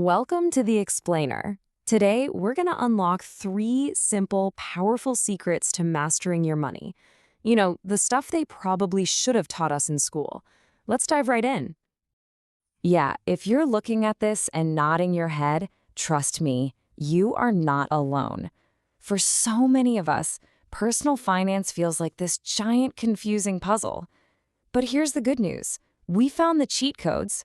Welcome to The Explainer. Today, we're going to unlock 3 simple, powerful secrets to mastering your money. You know, the stuff they probably should have taught us in school. Let's dive right in. Yeah, if you're looking at this and nodding your head, trust me, you are not alone. For so many of us, personal finance feels like this giant, confusing puzzle. But here's the good news. We found the cheat codes.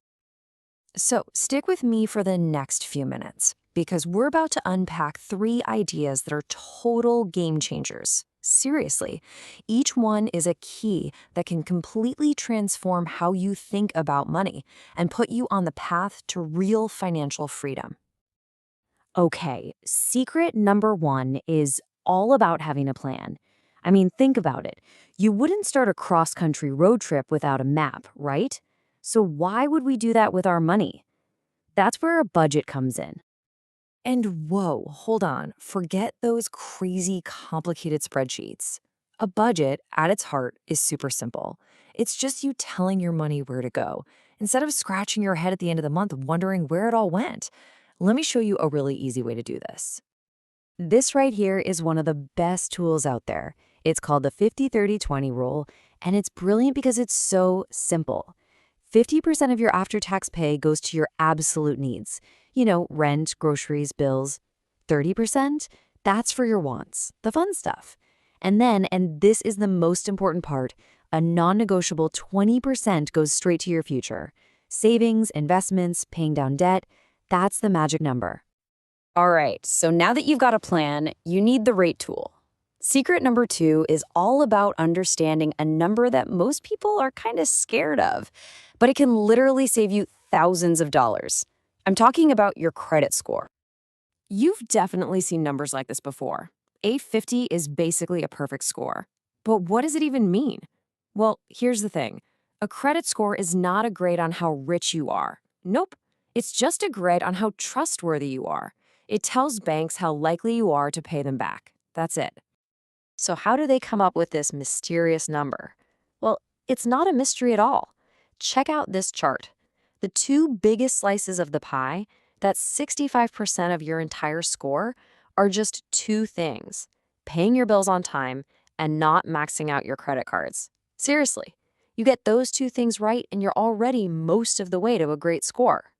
So stick with me for the next few minutes, because we're about to unpack 3 ideas that are total game changers. Seriously, each one is a key that can completely transform how you think about money and put you on the path to real financial freedom. Okay, secret number 1 is all about having a plan. I mean, think about it. You wouldn't start a cross-country road trip without a map, right? So why would we do that with our money? That's where a budget comes in. And whoa, hold on. Forget those crazy, complicated spreadsheets. A budget, at its heart, is super simple. It's just you telling your money where to go, instead of scratching your head at the end of the month wondering where it all went. Let me show you a really easy way to do this. This right here is one of the best tools out there. It's called the 50-30-20 rule, and it's brilliant because it's so simple. 50% of your after-tax pay goes to your absolute needs. You know, rent, groceries, bills. 30%? That's for your wants, the fun stuff. And then, and this is the most important part, a non-negotiable 20% goes straight to your future. Savings, investments, paying down debt, that's the magic number. All right, so now that you've got a plan, you need the rate tool. Secret number 2 is all about understanding a number that most people are kind of scared of, but it can literally save you thousands of dollars. I'm talking about your credit score. You've definitely seen numbers like this before. 850 is basically a perfect score. But what does it even mean? Well, here's the thing. A credit score is not a grade on how rich you are. Nope. It's just a grade on how trustworthy you are. It tells banks how likely you are to pay them back. That's it. So how do they come up with this mysterious number? Well, it's not a mystery at all. Check out this chart. The 2 biggest slices of the pie, that's 65% of your entire score, are just 2 things: paying your bills on time and not maxing out your credit cards. Seriously, you get those 2 things right and you're already most of the way to a great score.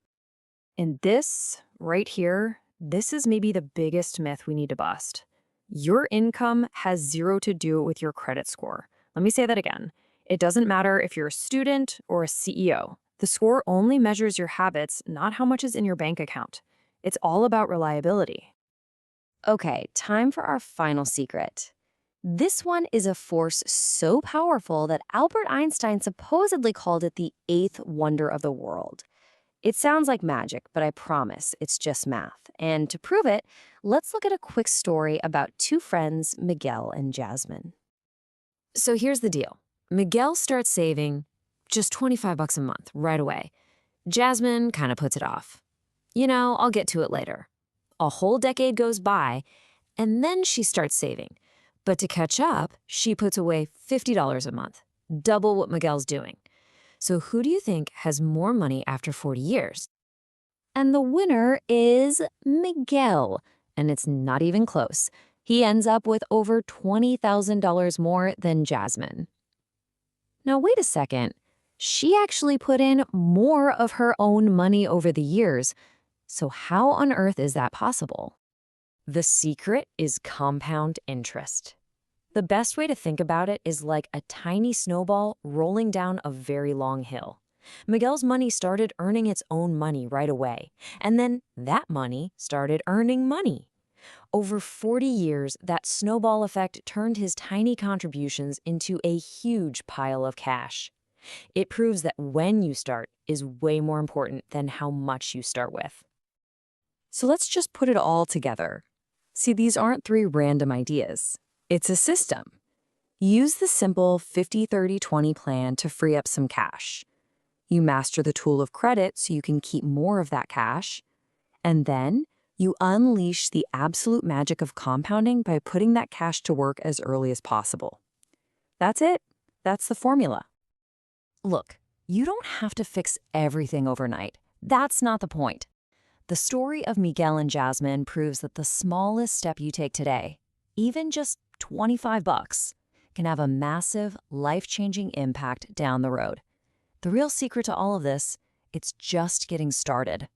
And this, right here, this is maybe the biggest myth we need to bust. Your income has 0 to do with your credit score. Let me say that again. It doesn't matter if you're a student or a CEO. The score only measures your habits, not how much is in your bank account. It's all about reliability. Okay, time for our final secret. This one is a force so powerful that Albert Einstein supposedly called it the 8th wonder of the world. It sounds like magic, but I promise it's just math. And to prove it, let's look at a quick story about 2 friends, Miguel and Jasmine. So here's the deal. Miguel starts saving just 25 bucks a month right away. Jasmine kind of puts it off. You know, I'll get to it later. A whole decade goes by, and then she starts saving. But to catch up, she puts away $50 a month, double what Miguel's doing. So who do you think has more money after 40 years? And the winner is Miguel. And it's not even close. He ends up with over $20,000 more than Jasmine. Now, wait a second. She actually put in more of her own money over the years. So how on earth is that possible? The secret is compound interest. The best way to think about it is like a tiny snowball rolling down a very long hill. Miguel's money started earning its own money right away, and then that money started earning money. Over 40 years, that snowball effect turned his tiny contributions into a huge pile of cash. It proves that when you start is way more important than how much you start with. So let's just put it all together. See, these aren't 3 random ideas. It's a system. Use the simple 50-30-20 plan to free up some cash. You master the tool of credit so you can keep more of that cash. And then you unleash the absolute magic of compounding by putting that cash to work as early as possible. That's it. That's the formula. Look, you don't have to fix everything overnight. That's not the point. The story of Miguel and Jasmine proves that the smallest step you take today, even just 25 bucks, can have a massive, life-changing impact down the road. The real secret to all of this, it's just getting started.